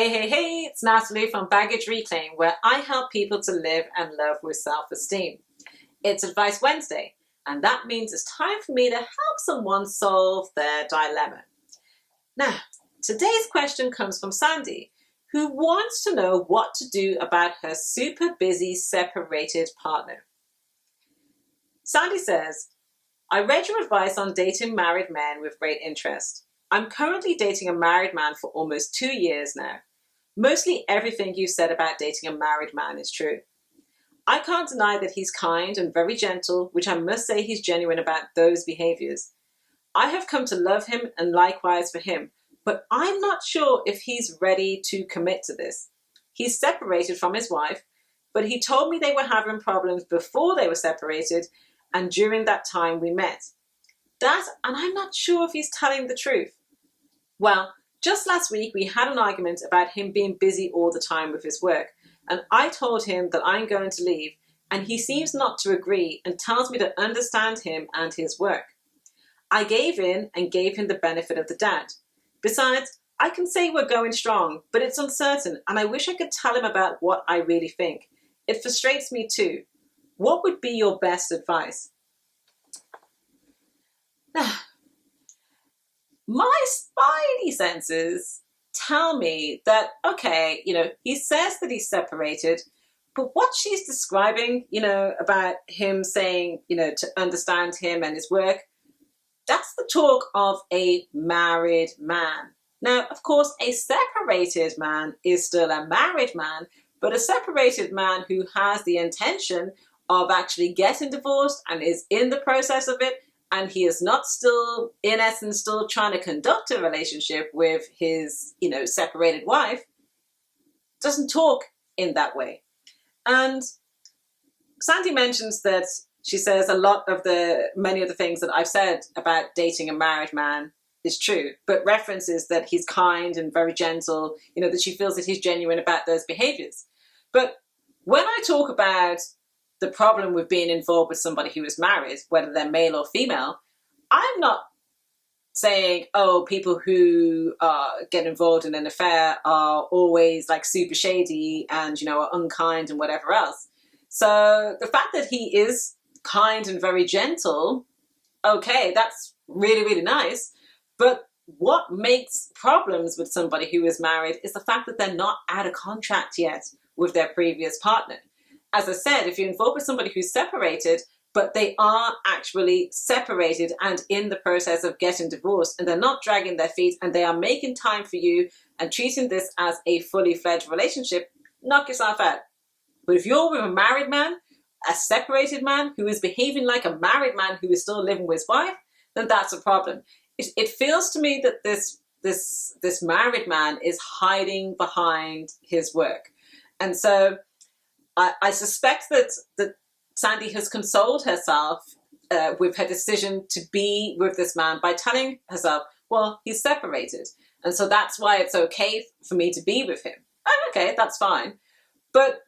Hey, it's Natalie from Baggage Reclaim, where I help people to live and love with self-esteem. It's Advice Wednesday, and that means it's time for me to help someone solve their dilemma. Now, today's question comes from Sandy, who wants to know what to do about her super busy separated partner. Sandy says, I read your advice on dating married men with great interest. I'm currently dating a married man for almost 2 years now. Mostly everything you said about dating a married man is true. I can't deny that he's kind and very gentle, which I must say he's genuine about those behaviors. I have come to love him and likewise for him, but I'm not sure if he's ready to commit to this. He's separated from his wife, but he told me they were having problems before they were separated and during that time we met. And I'm not sure if he's telling the truth. Well, just last week we had an argument about him being busy all the time with his work, and I told him that I'm going to leave, and he seems not to agree and tells me to understand him and his work. I gave in and gave him the benefit of the doubt. Besides, I can say we're going strong, but it's uncertain, and I wish I could tell him about what I really think. It frustrates me too. What would be your best advice? My spidey senses tell me that, okay, he says that he's separated, but what she's describing, about him saying, to understand him and his work, that's the talk of a married man. Now, of course, a separated man is still a married man, but a separated man who has the intention of actually getting divorced and is in the process of it, and he is not still, in essence, still trying to conduct a relationship with his, separated wife, doesn't talk in that way. And Sandy mentions that she says many of the things that I've said about dating a married man is true, but references that he's kind and very gentle, that she feels that he's genuine about those behaviors. But when I talk about the problem with being involved with somebody who is married, whether they're male or female, I'm not saying, people who get involved in an affair are always like super shady and, are unkind and whatever else. So the fact that he is kind and very gentle, okay, that's really, really nice. But what makes problems with somebody who is married is the fact that they're not out of contract yet with their previous partner. As I said, if you're involved with somebody who's separated, but they are actually separated and in the process of getting divorced, and they're not dragging their feet, and they are making time for you and treating this as a fully fledged relationship, knock yourself out. But if you're with a married man, a separated man who is behaving like a married man who is still living with his wife, then that's a problem. It feels to me that this married man is hiding behind his work. And so I suspect that Sandy has consoled herself with her decision to be with this man by telling herself, well, he's separated. And so that's why it's okay for me to be with him. Oh, okay, that's fine. But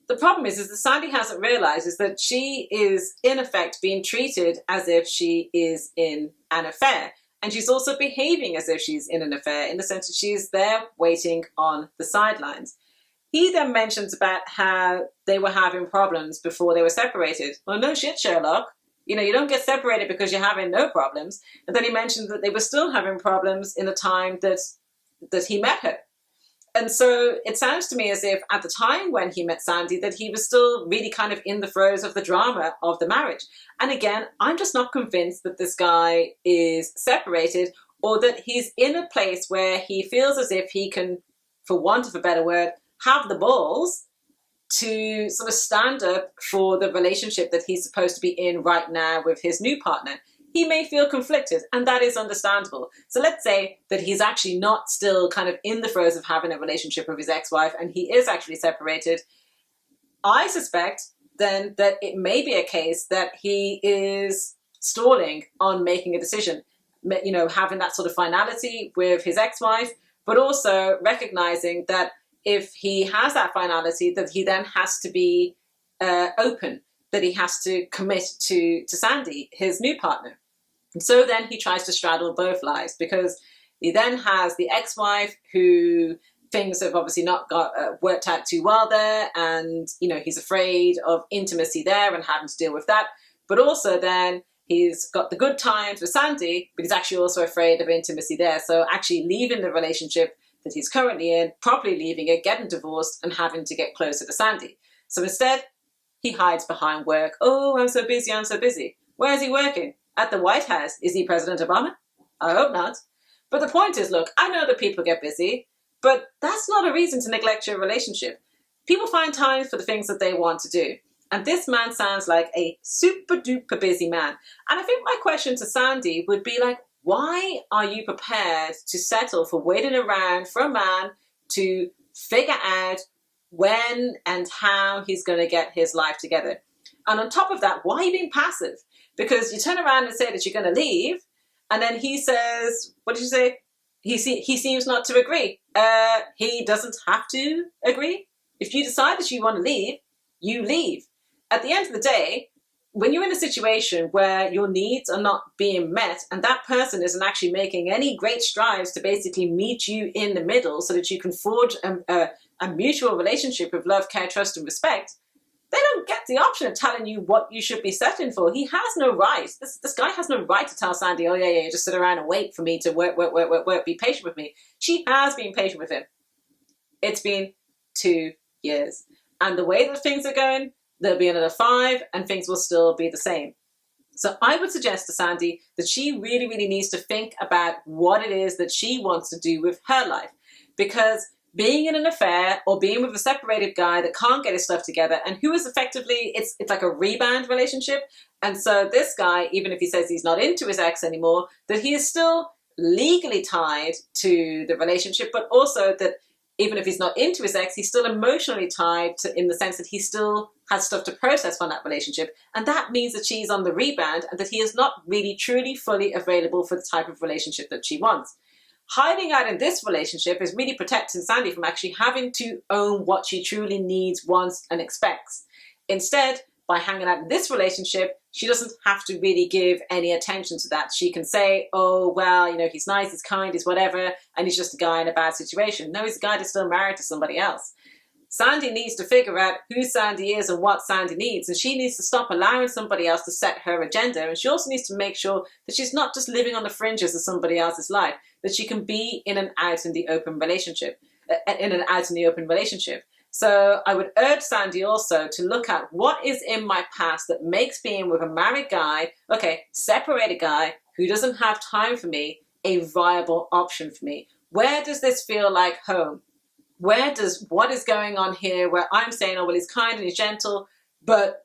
the problem is that Sandy hasn't realized is that she is, in effect, being treated as if she is in an affair. And she's also behaving as if she's in an affair in the sense that she's there waiting on the sidelines. He then mentions about how they were having problems before they were separated. Well, no shit, Sherlock. You don't get separated because you're having no problems. And then he mentioned that they were still having problems in the time that he met her. And so it sounds to me as if at the time when he met Sandy that he was still really kind of in the throes of the drama of the marriage. And again, I'm just not convinced that this guy is separated or that he's in a place where he feels as if he can, for want of a better word, have the balls to sort of stand up for the relationship that he's supposed to be in right now with his new partner. He may feel conflicted, and that is understandable. So let's say that he's actually not still kind of in the throes of having a relationship with his ex-wife, and he is actually separated. I suspect then that it may be a case that he is stalling on making a decision, having that sort of finality with his ex-wife, but also recognizing that if he has that finality, that he then has to be open, that he has to commit to Sandy, his new partner. And so then he tries to straddle both lives because he then has the ex-wife who things have obviously not got worked out too well there, and he's afraid of intimacy there and having to deal with that. But also then he's got the good times with Sandy, but he's actually also afraid of intimacy there. So actually leaving the relationship that he's currently in, properly leaving it, getting divorced, and having to get closer to Sandy. So instead, he hides behind work. Oh, I'm so busy, I'm so busy. Where is he working? At the White House. Is he President Obama? I hope not. But the point is, look, I know that people get busy, but that's not a reason to neglect your relationship. People find time for the things that they want to do. And this man sounds like a super duper busy man. And I think my question to Sandy would be like, why are you prepared to settle for waiting around for a man to figure out when and how he's going to get his life together? And on top of that, why are you being passive? Because you turn around and say that you're going to leave, and then he says, what did you say? He seems not to agree. He doesn't have to agree. If you decide that you want to leave, you leave. At the end of the day, when you're in a situation where your needs are not being met and that person isn't actually making any great strides to basically meet you in the middle so that you can forge a mutual relationship of love, care, trust, and respect, they don't get the option of telling you what you should be settling for. He has no right. This guy has no right to tell Sandy, oh yeah, just sit around and wait for me to work, be patient with me. She has been patient with him. It's been 2 years. And the way that things are going, there'll be another 5 and things will still be the same. So I would suggest to Sandy that she really, really needs to think about what it is that she wants to do with her life. Because being in an affair or being with a separated guy that can't get his stuff together and who is effectively, it's like a rebound relationship. And so this guy, even if he says he's not into his ex anymore, that he is still legally tied to the relationship, but also that even if he's not into his ex, he's still emotionally tied to, in the sense that he still has stuff to process from that relationship. And that means that she's on the rebound and that he is not really, truly, fully available for the type of relationship that she wants. Hiding out in this relationship is really protecting Sandy from actually having to own what she truly needs, wants, and expects. Instead, by hanging out in this relationship, she doesn't have to really give any attention to that. She can say, oh, well, he's nice, he's kind, he's whatever, and he's just a guy in a bad situation. No, he's a guy that's still married to somebody else. Sandy needs to figure out who Sandy is and what Sandy needs, and she needs to stop allowing somebody else to set her agenda, and she also needs to make sure that she's not just living on the fringes of somebody else's life, that she can be in and out in the open relationship. So I would urge Sandy also to look at what is in my past that makes being with a married guy, separated guy, who doesn't have time for me, a viable option for me. Where does this feel like home? What is going on here where I'm saying, oh, well, he's kind and he's gentle, but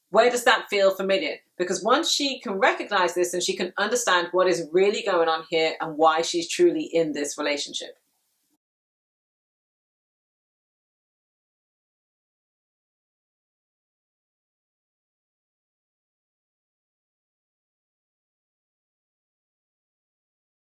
where does that feel familiar? Because once she can recognize this and she can understand what is really going on here and why she's truly in this relationship.